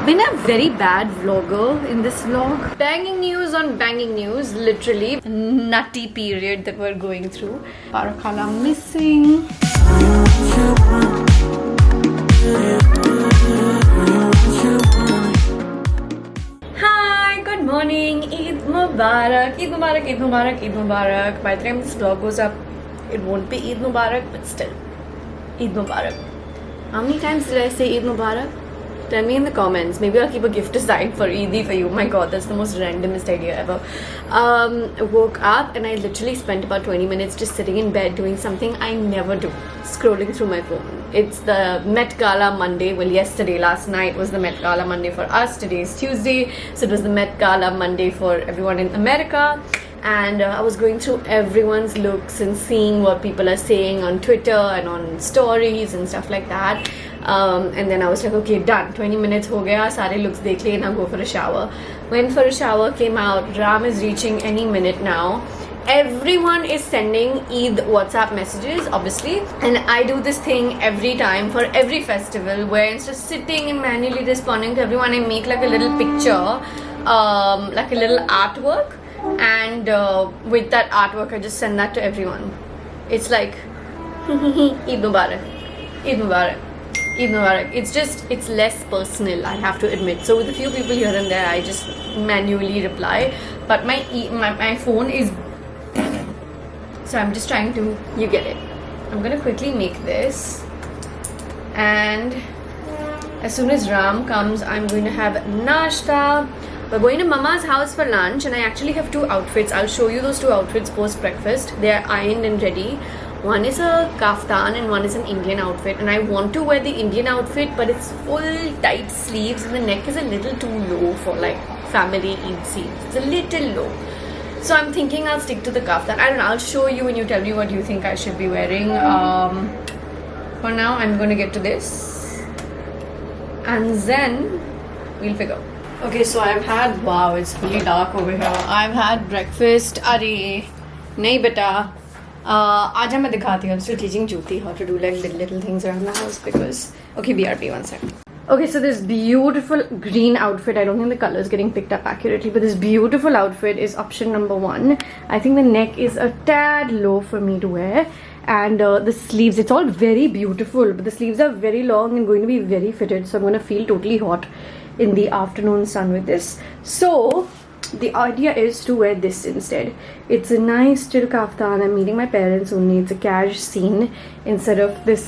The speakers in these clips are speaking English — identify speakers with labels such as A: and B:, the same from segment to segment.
A: Been a very bad vlogger in this vlog. Banging news on banging news, literally. Nutty period that we're going through. Parakhala missing. Hi, good morning. Eid Mubarak. Eid Mubarak, Eid Mubarak, Eid Mubarak. By the time this vlog goes up, it won't be Eid Mubarak, but still. Eid Mubarak. How many times did I say Eid Mubarak? Tell me in the comments. Maybe I'll keep a gift aside for Eid for you. My god, that's the most randomest idea ever. Woke up and I literally spent about 20 minutes just sitting in bed doing something I never do. Scrolling through my phone. It's the Met Gala Monday. Well, yesterday, last night was the Met Gala Monday for us. Today is Tuesday. So it was the Met Gala Monday for everyone in America. And I was going through everyone's looks and seeing what people are saying on Twitter and on stories and stuff like that. And then I was like, okay, done. 20 minutes ho gaya, sare looks dekh liye, now go for a shower. Went for a shower, came out. Ram is reaching any minute now. Everyone is sending Eid WhatsApp messages, obviously. And I do this thing every time for every festival where instead of sitting and manually responding to everyone, I make like a little picture, like a little artwork. And with that artwork, I just send that to everyone. It's like, Eid Mubarak, Eid Mubarak. Eid Mubarak. It's less personal, I have to admit. So with a few people here and there, I just manually reply. But my phone is... So I'm just trying to... You get it. I'm going to quickly make this. And as soon as Ram comes, I'm going to have nashta. We're going to Mama's house for lunch. And I actually have two outfits. I'll show you those two outfits post-breakfast. They are ironed and ready. One is a kaftan and one is an Indian outfit, and I want to wear the Indian outfit, but it's full tight sleeves and the neck is a little too low for like family Eid sleeves. It's a little low. So I'm thinking I'll stick to the kaftan. I don't know, I'll show you when you tell me what you think I should be wearing. For now, I'm going to get to this and then we'll figure. Okay, so I've had, wow, it's fully dark over here. I've had breakfast. Arey, nahi beta. Aaj I'm dikhati. I'm still teaching Jyoti how to do like little things around the house because... Okay, BRB, one second. Okay, so this beautiful green outfit, I don't think the color is getting picked up accurately, but this beautiful outfit is option number 1. I think the neck is a tad low for me to wear. And the sleeves, it's all very beautiful, but the sleeves are very long and going to be very fitted. So I'm going to feel totally hot in the afternoon sun with this. So... the idea is to wear this instead. It's a nice chill kaftan. I'm meeting my parents only. It's a cash scene instead of this.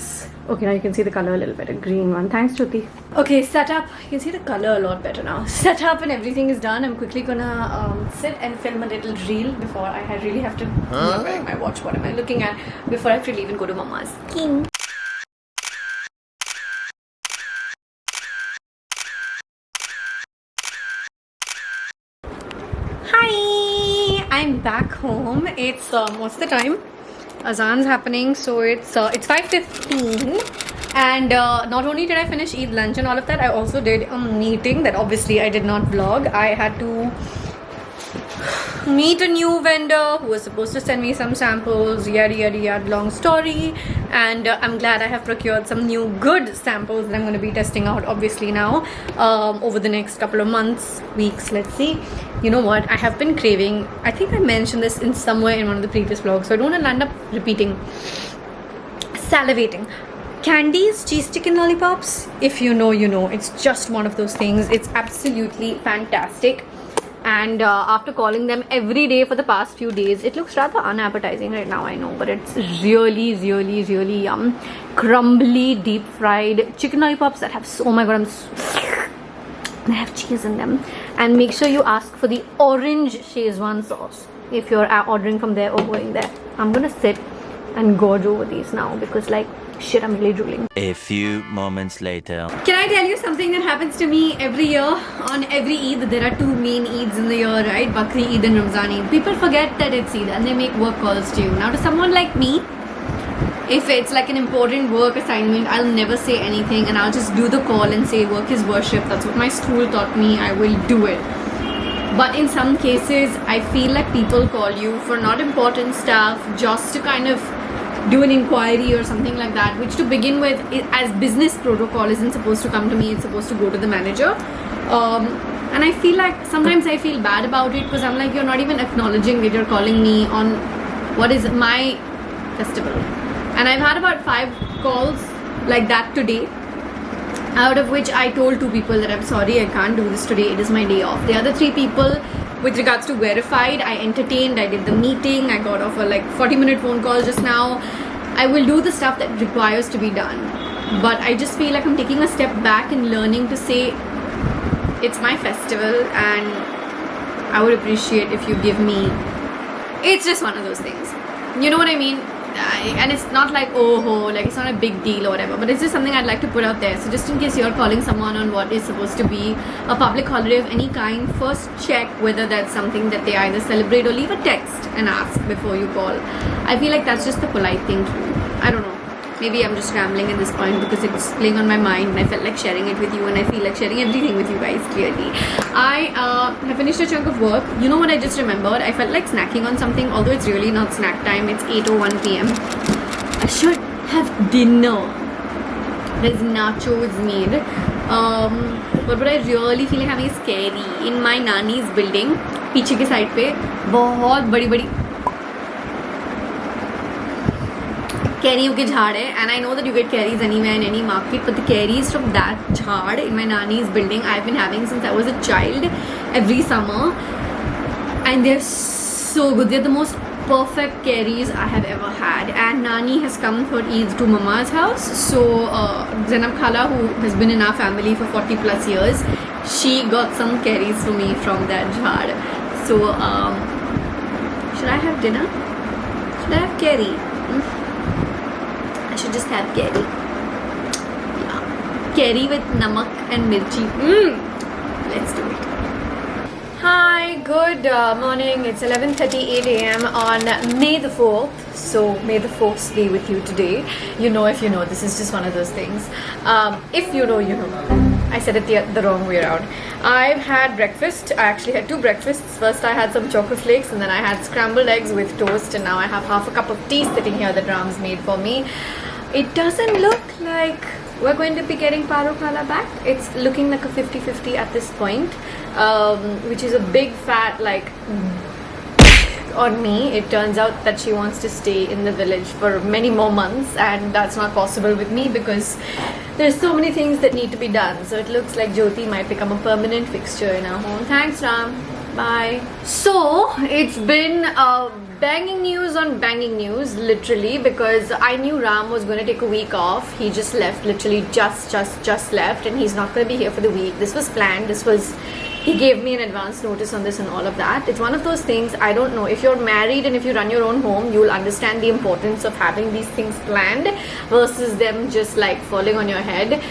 A: Okay, now you can see the color a little better. Green one. Thanks, Jyoti. Okay, set up. You can see the color a lot better now. Set up and everything is done. I'm quickly gonna sit and film a little reel before I really have to... I'm not wearing my watch. What am I looking at? Before I have to leave and go to Mama's. King. I'm back home. It's what's the time? Azan's happening, so it's 5:15. And not only did I finish Eid lunch and all of that, I also did a meeting that obviously I did not vlog. I had to meet a new vendor who was supposed to send me some samples, yada, long story. And I'm glad I have procured some new good samples that I'm going to be testing out obviously now over the next couple of months, weeks, let's see. You know what, I have been craving, I think I mentioned this in somewhere in one of the previous vlogs, so I don't want to end up repeating, salivating. Candies, cheese chicken lollipops, if you know, you know. It's just one of those things. It's absolutely fantastic. And after calling them every day for the past few days, it looks rather unappetizing right now, I know, but it's really yum. Crumbly, deep fried chicken lollipops that have oh my god, they have cheese in them. And make sure you ask for the orange Szechuan sauce if you're ordering from there or going there. I'm gonna sit and gorge over these now because like shit, I'm really drooling.
B: A few moments later.
A: Can I tell you something that happens to me every year? On every Eid, there are two main Eids in the year, right? Bakri Eid and Ramzan Eid. People forget that it's Eid and they make work calls to you. Now to someone like me, if it's like an important work assignment, I'll never say anything and I'll just do the call and say work is worship. That's what my school taught me. I will do it. But in some cases, I feel like people call you for not important stuff, just to kind of do an inquiry or something like that, which to begin with, as business protocol, isn't supposed to come to me. It's supposed to go to the manager. And I feel like sometimes I feel bad about it because I'm like, you're not even acknowledging it. You're calling me on what is my festival. And I've had about 5 calls like that today, out of which I told 2 people that I'm sorry, I can't do this today. It is my day off. The other 3 people, with regards to verified, I entertained, I did the meeting, I got off a like 40-minute phone call just now. I will do the stuff that requires to be done. But I just feel like I'm taking a step back and learning to say, it's my festival and I would appreciate if you give me, it's just one of those things, you know what I mean? And it's not like like it's not a big deal or whatever, but it's just something I'd like to put out there. So just in case you're calling someone on what is supposed to be a public holiday of any kind, first check whether that's something that they either celebrate or leave a text and ask before you call. I feel like that's just the polite thing to do. I don't know. Maybe I'm just rambling at this point because it's playing on my mind and I felt like sharing it with you, and I feel like sharing everything with you guys clearly. I have finished a chunk of work. You know what I just remembered? I felt like snacking on something, although it's really not snack time. It's 8:01 p.m. I should have dinner. There's nachos made. But what I really feel like having is curry in my nani's building. पीछे के side पे बहुत बड़ी कैरियों के झाड़ है, and I know that you get carries anywhere in any market, but the carries from that jhad in my nani's building I've been having since I was a child every summer, and they're so good. They're the most perfect carries I have ever had. And Nani has come for Eid to Mama's house, so Zainab Khala, who has been in our family for 40 plus years, she got some carries for me from that jhad. So should I have dinner? Should I have curry? I should just have curry. Yeah. Curry with namak and mirchi. Let's do it. Hi, good morning. It's 11:38 a.m. on May the 4th. So may the 4th be with you today. You know, if you know, this is just one of those things. If you know, you know. I said it the wrong way around. I've had breakfast. I actually had 2 breakfasts. First I had some choco flakes, and then I had scrambled eggs with toast, and now I have half a cup of tea sitting here that Ram's made for me. It doesn't look like we're going to be getting Paro Khala back. It's looking like a 50-50 at this point, which is a big fat like on me. It turns out that she wants to stay in the village for many more months, and that's not possible with me because there's so many things that need to be done. So it looks like Jyoti might become a permanent fixture in our home. Thanks, Ram. Bye. So it's been banging news on banging news, literally, because I knew Ram was going to take a week off. He just left, literally just left, and he's not going to be here for the week. This was planned. He gave me an advance notice on this and all of that. It's one of those things, I don't know, if you're married and if you run your own home, you'll understand the importance of having these things planned versus them just like falling on your head.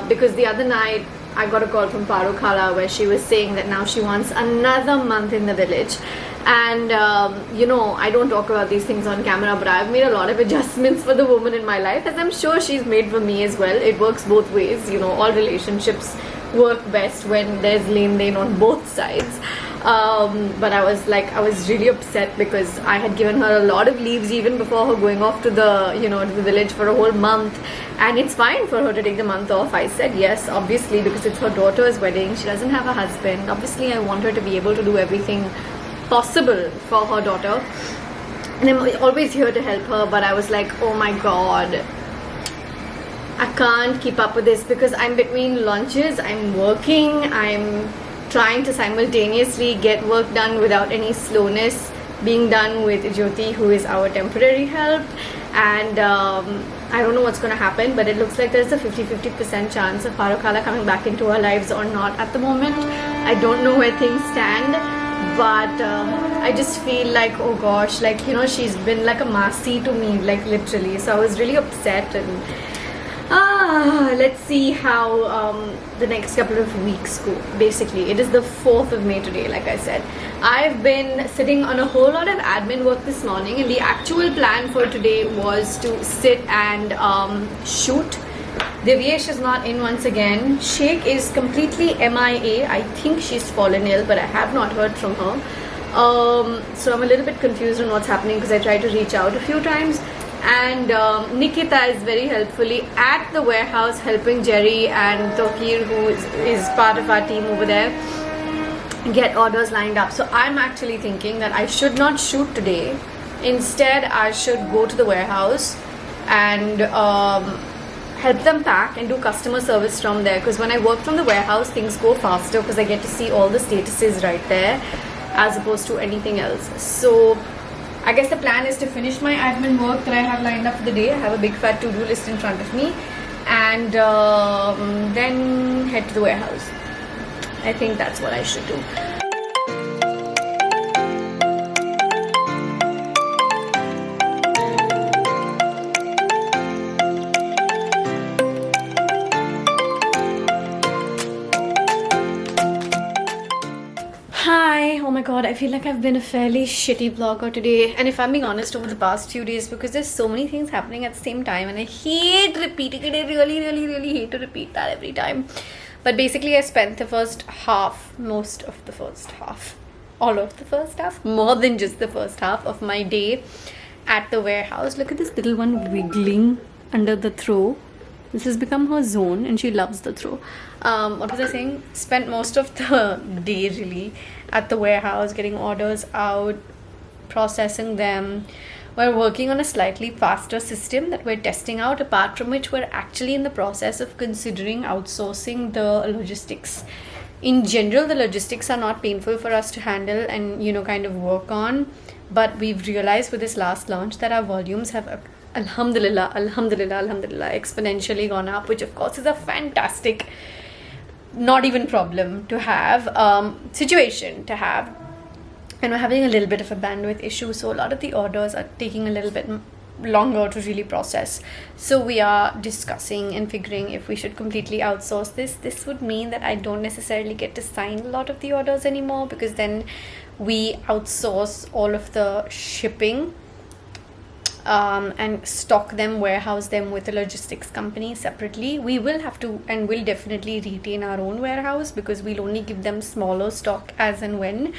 A: Because the other night, I got a call from Paro Khala where she was saying that now she wants another month in the village. And you know, I don't talk about these things on camera, but I've made a lot of adjustments for the woman in my life, as I'm sure she's made for me as well. It works both ways, you know, all relationships work best when there's lane on both sides. But I was really upset because I had given her a lot of leaves even before her going off to the, you know, to the village for a whole month, and it's fine for her to take the month off. I said yes, obviously, because it's her daughter's wedding. She doesn't have a husband. Obviously, I want her to be able to do everything possible for her daughter, and I'm always here to help her. But I was like, oh my god, I can't keep up with this because I'm between lunches, I'm working, I'm trying to simultaneously get work done without any slowness being done with Jyoti, who is our temporary help, and I don't know what's going to happen, but it looks like there's a 50-50% chance of Paro Khala coming back into our lives or not at the moment. I don't know where things stand, but I just feel like, oh gosh, like, you know, she's been like a Masi to me, like literally. So I was really upset, and let's see how the next couple of weeks go. Basically, it is the 4th of May today, like I said. I've been sitting on a whole lot of admin work this morning, and the actual plan for today was to sit and shoot. Divyesh is not in once again. Sheikh is completely MIA. I think she's fallen ill, but I have not heard from her. So I'm a little bit confused on what's happening because I tried to reach out a few times. And Nikita is very helpfully at the warehouse helping Jerry and Tokir, who is part of our team over there, get orders lined up. So I'm actually thinking that I should not shoot today. Instead, I should go to the warehouse and help them pack and do customer service from there, because when I work from the warehouse, things go faster because I get to see all the statuses right there as opposed to anything else. So I guess the plan is to finish my admin work that I have lined up for the day. I have a big fat to-do list in front of me, and then head to the warehouse. I think that's what I should do. Hi, oh my god, I feel like I've been a fairly shitty vlogger today, and if I'm being honest, over the past few days, because there's so many things happening at the same time and I hate repeating it. I really hate to repeat that every time. But basically I spent the first half, most of the first half, all of the first half, more than just the first half of my day at the warehouse. Look at this little one wiggling under the throw. This has become her zone and she loves the throw. What was I saying? Spent most of the day really at the warehouse getting orders out, processing them. We're working on a slightly faster system that we're testing out, apart from which we're actually in the process of considering outsourcing the logistics. In general, the logistics are not painful for us to handle and, you know, kind of work on, but we've realized with this last launch that our volumes have alhamdulillah exponentially gone up, which of course is a fantastic, not even problem to have, situation to have. And we're having a little bit of a bandwidth issue, so a lot of the orders are taking a little bit longer to really process. So we are discussing and figuring if we should completely outsource this. This would mean that I don't necessarily get to sign a lot of the orders anymore, because then we outsource all of the shipping and stock them, warehouse them with a logistics company separately. We will have to and will definitely retain our own warehouse, because we'll only give them smaller stock as and when,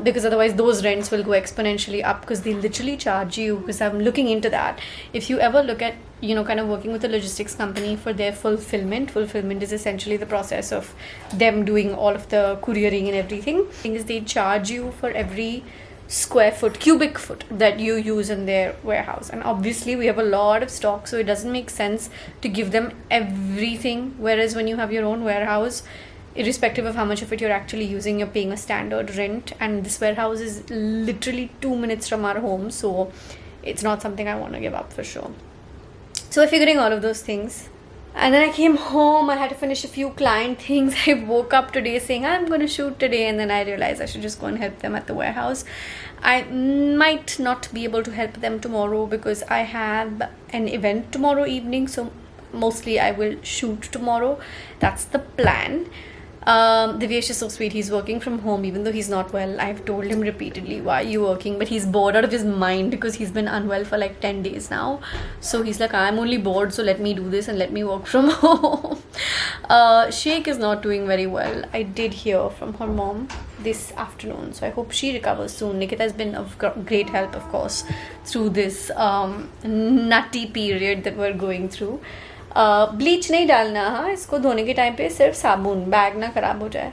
A: because otherwise those rents will go exponentially up, because they literally charge you, because I'm looking into that. If you ever look at, you know, kind of working with a logistics company for their fulfillment is essentially the process of them doing all of the couriering and everything. The thing is, they charge you for every square foot, cubic foot that you use in their warehouse, and obviously we have a lot of stock, so it doesn't make sense to give them everything. Whereas when you have your own warehouse, irrespective of how much of it you're actually using, you're paying a standard rent, and this warehouse is literally 2 minutes from our home, so it's not something I want to give up for sure. So we're figuring all of those things. And then I came home, I had to finish a few client things. I woke up today saying I'm going to shoot today, and then I realized I should just go and help them at the warehouse. I might not be able to help them tomorrow because I have an event tomorrow evening, so mostly I will shoot tomorrow. That's the plan. Divyesh is so sweet. He's working from home even though he's not well. I've told him repeatedly, why are you working? But he's bored out of his mind because he's been unwell for like 10 days now. So he's like, I'm only bored, so let me do this and let me work from home. Sheikh is not doing very well. I did hear from her mom this afternoon, so I hope she recovers soon. Nikita has been of great help, of course, through this nutty period that we're going through. Bleach नहीं डालना, हाँ, इसको धोने के time पे सिर्फ साबुन, bag ना खराब हो जाए.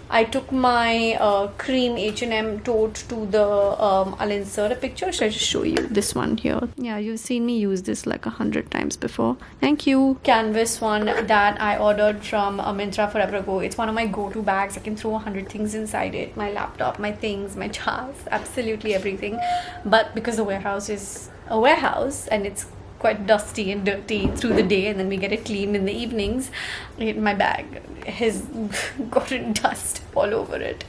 A: I took my cream H&M tote to the, I'll insert a picture. Should I just show you this one here? Yeah, you've seen me use this like 100 times before. Thank you. Canvas one that I ordered from Myntra forever ago. It's one of my go-to bags. I can throw 100 things inside it. My laptop, my things, my jars, absolutely everything. But because the warehouse is a warehouse and it's quite dusty and dirty through the day, and then we get it cleaned in the evenings, my bag has gotten dust all over it.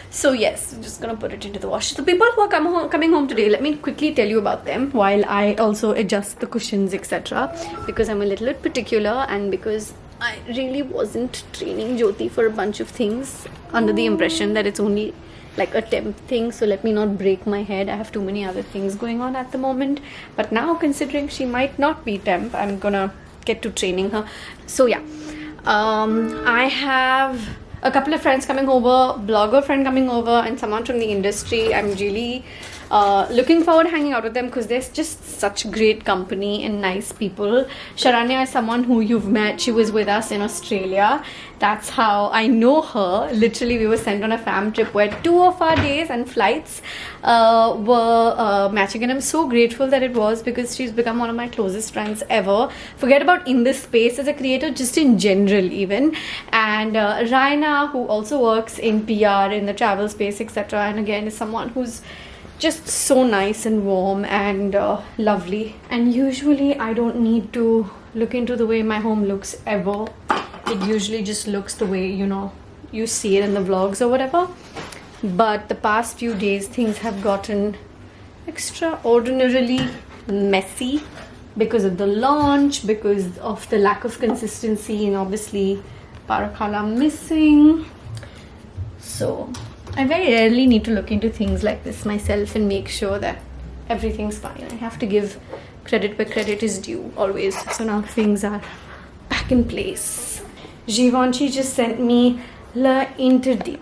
A: So yes, I'm just gonna put it into the wash. The people who are coming home today, let me quickly tell you about them while I also adjust the cushions, etc., because I'm a little bit particular, and because I really wasn't training Jyoti for a bunch of things under the impression that it's only like a temp thing, so let me not break my head. I have too many other things going on at the moment, but now considering she might not be temp, I'm gonna get to training her. So yeah, I have a couple of friends coming over, blogger friend coming over, and someone from the industry. I'm really Looking forward to hanging out with them because they're just such great company and nice people. Sharanya is someone who you've met. She was with us in Australia. That's how I know her. Literally, we were sent on a fam trip where 2 of our days and flights were matching, and I'm so grateful that it was, because she's become one of my closest friends ever. Forget about in this space as a creator, just in general even. And Raina, who also works in PR in the travel space, etc., and again is someone who's just so nice and warm and lovely. And usually I don't need to look into the way my home looks ever. It usually just looks the way, you know, you see it in the vlogs or whatever. But the past few days things have gotten extraordinarily messy because of the launch, because of the lack of consistency, and obviously Parakhala missing. So I very rarely need to look into things like this myself and make sure that everything's fine. I have to give credit where credit is due always. So now things are back in place. Givenchy just sent me L'Interdit.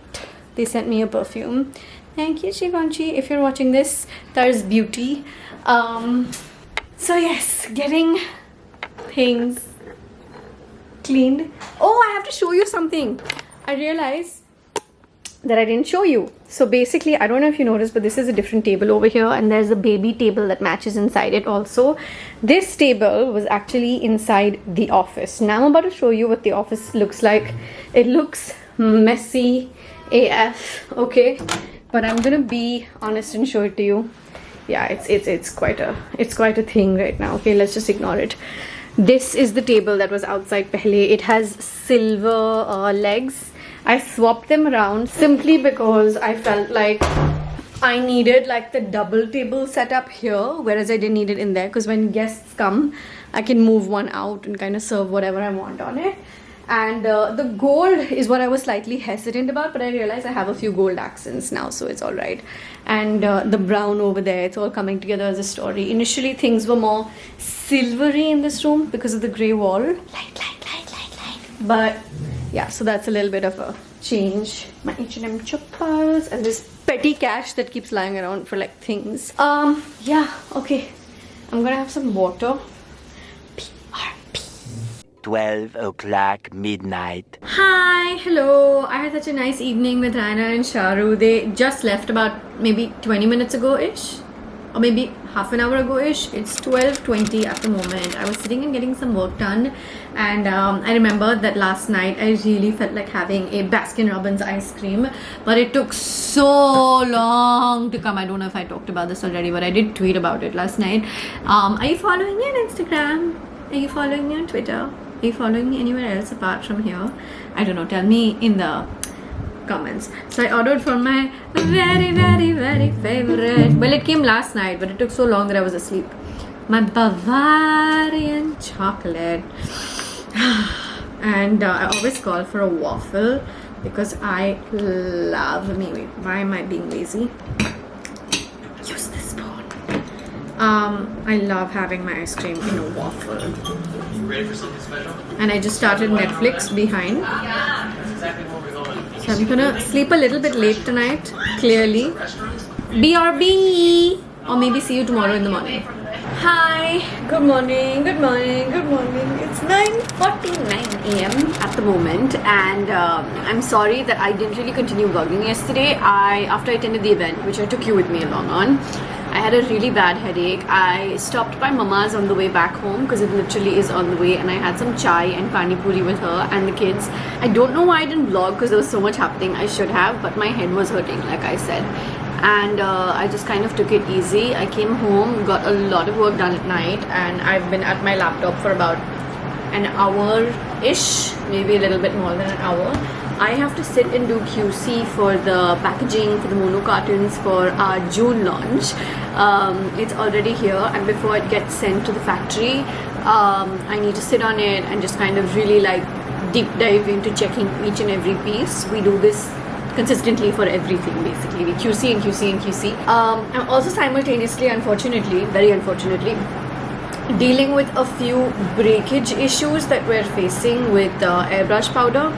A: They sent me a perfume. Thank you, Givenchy. If you're watching this, there's beauty. So yes, getting things cleaned. Oh, I have to show you something. I realized that I didn't show you. So basically, I don't know if you noticed, but this is a different table over here, and there's a baby table that matches inside it also. This table was actually inside the office. Now I'm about to show you what the office looks like. It looks messy AF, okay? But I'm gonna be honest and show it to you. Yeah, it's quite a thing right now. Okay, let's just ignore it. This is the table that was outside pehle. It has silver legs. I swapped them around simply because I felt like I needed like the double table setup here, whereas I didn't need it in there, because when guests come, I can move one out and kind of serve whatever I want on it. And the gold is what I was slightly hesitant about, but I realized I have a few gold accents now, so it's all right. And the brown over there, it's all coming together as a story. Initially, things were more silvery in this room because of the grey wall. Light. But yeah, so that's a little bit of a change. My H&M chappals and this petty cash that keeps lying around for like things. Yeah, okay. I'm gonna have some water.
B: 12 o'clock midnight.
A: Hi, hello. I had such a nice evening with Raina and Sharu. They just left about maybe 20 minutes ago-ish, or maybe half an hour ago-ish. It's 12:20 at the moment. I was sitting and getting some work done, and I remembered that last night I really felt like having a Baskin-Robbins ice cream, but it took so long to come. I don't know if I talked about this already, but I did tweet about it last night. Are you following me on Instagram? Are you following me on Twitter? Are you following me anywhere else apart from here? I don't know. Tell me in the comments. So I ordered from my very favorite. Well, it came last night, but it took so long that I was asleep. My Bavarian chocolate. And I always call for a waffle because I love me. Wait, why am I being lazy? Use this spoon. I love having my ice cream in a waffle.
C: You ready for something special?
A: And I just started Netflix behind.
C: That's exactly what we're going.
A: So I'm gonna sleep a little bit late tonight, clearly. BRB! Or maybe see you tomorrow in the morning. Hi! Good morning. It's 9:49 a.m. at the moment, and I'm sorry that I didn't really continue vlogging yesterday. After I attended the event, which I took you with me along on, I had a really bad headache. I stopped by Mama's on the way back home because it literally is on the way, and I had some chai and pani puri with her and the kids. I don't know why I didn't vlog because there was so much happening. I should have, but my head was hurting, like I said. And I just kind of took it easy. I came home, got a lot of work done at night, and I've been at my laptop for about an hour-ish, maybe a little bit more than an hour. I have to sit and do QC for the packaging for the mono cartons for our June launch. It's already here, and before it gets sent to the factory, I need to sit on it and just kind of really like deep dive into checking each and every piece. We do this consistently for everything, basically. We QC and QC and QC. I'm also simultaneously, unfortunately, very unfortunately, dealing with a few breakage issues that we're facing with airbrush powder.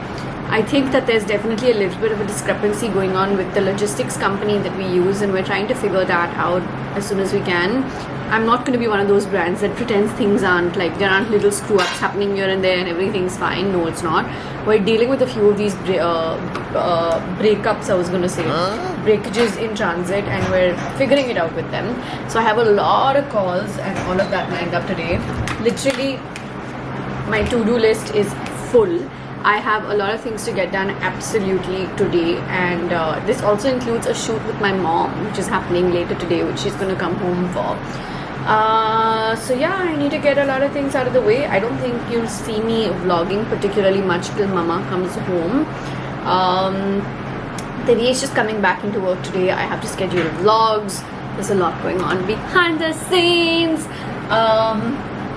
A: I think that there's definitely a little bit of a discrepancy going on with the logistics company that we use, and we're trying to figure that out as soon as we can. I'm not going to be one of those brands that pretends things aren't, like there aren't little screw ups happening here and there and everything's fine. No, it's not. We're dealing with a few of these breakups, I was going to say, breakages in transit, and we're figuring it out with them. So I have a lot of calls and all of that lined up today. Literally, my to-do list is full. I have a lot of things to get done absolutely today, and this also includes a shoot with my mom, which is happening later today, which she's going to come home for. So yeah, I need to get a lot of things out of the way. I don't think you'll see me vlogging particularly much till Mama comes home. Devi is just coming back into work today. I have to schedule vlogs. There's a lot going on behind the scenes.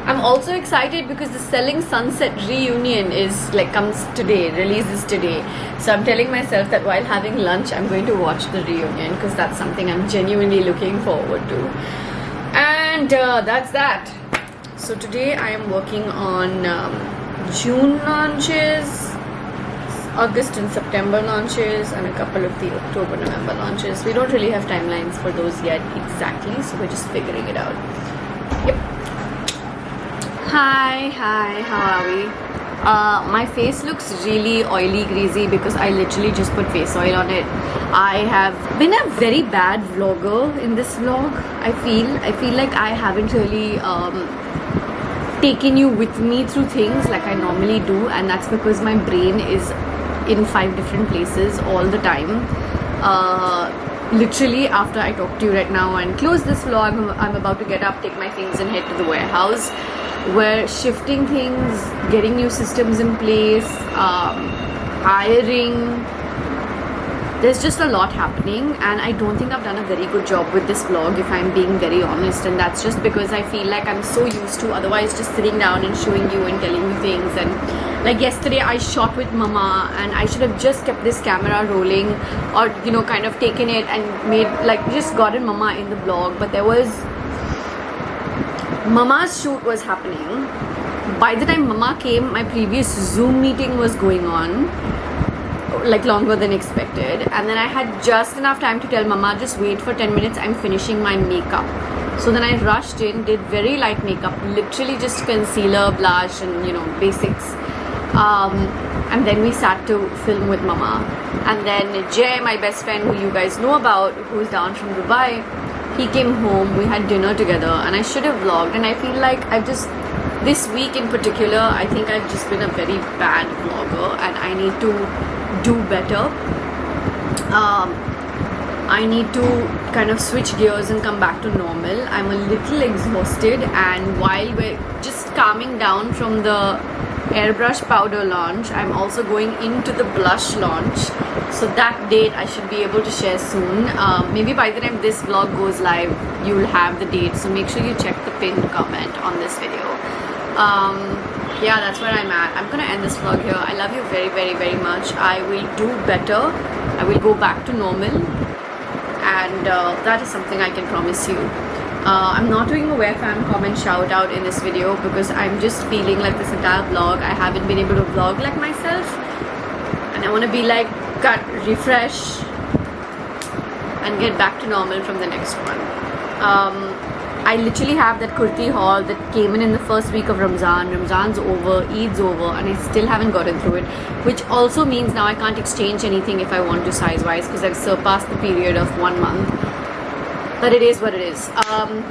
A: I'm also excited because the Selling Sunset reunion is like comes today, releases today. So I'm telling myself that while having lunch, I'm going to watch the reunion because that's something I'm genuinely looking forward to. And that's that. So today I am working on June launches, August and September launches, and a couple of the October, November launches. We don't really have timelines for those yet exactly, so we're just figuring it out. Yep. Hi, how are we? My face looks really oily, greasy because I literally just put face oil on it. I have been a very bad vlogger in this vlog. I feel like I haven't really taken you with me through things like I normally do, and that's because my brain is in 5 different places all the time. Literally, after I talk to you right now and close this vlog, I'm about to get up, take my things and head to the warehouse. We're shifting things, getting new systems in place, hiring. There's just a lot happening, and I don't think I've done a very good job with this vlog, if I'm being very honest, and that's just because I feel like I'm so used to otherwise just sitting down and showing you and telling you things. And like yesterday I shot with Mama, and I should have just kept this camera rolling, or you know, kind of taken it and made like just gotten Mama in the vlog. But there was Mama's shoot was happening. By the time Mama came, my previous Zoom meeting was going on, like longer than expected, and then I had just enough time to tell Mama, just wait for 10 minutes, I'm finishing my makeup. So then I rushed in, did very light makeup, literally just concealer, blush, and you know, basics. And then we sat to film with Mama. And then Jay, my best friend, who you guys know about, who's down from Dubai, he came home, we had dinner together, and I should have vlogged. And I feel like I've just, this week in particular, I think I've just been a very bad vlogger, and I need to do better. I need to kind of switch gears and come back to normal. I'm a little exhausted, and while we're just calming down from the airbrush powder launch, I'm also going into the blush launch. So that date I should be able to share soon. Maybe by the time this vlog goes live, you'll have the date. So make sure you check the pinned comment on this video. Yeah, that's where I'm at. I'm gonna end this vlog here. I love you very, very, very much. I will do better. I will go back to normal, and that is something I can promise you. I'm not doing a where fam comment shout out in this video because I'm just feeling like this entire vlog I haven't been able to vlog like myself, and I want to be like cut, refresh, and get back to normal from the next one. I literally have that kurti haul that came in the first week of Ramzan. Ramzan's over, Eid's over, and I still haven't gotten through it, which also means now I can't exchange anything if I want to size wise because I've surpassed the period of 1 month. But it is what it is. I'm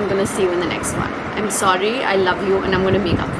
A: gonna see you in the next one. I'm sorry, I love you, and I'm gonna make up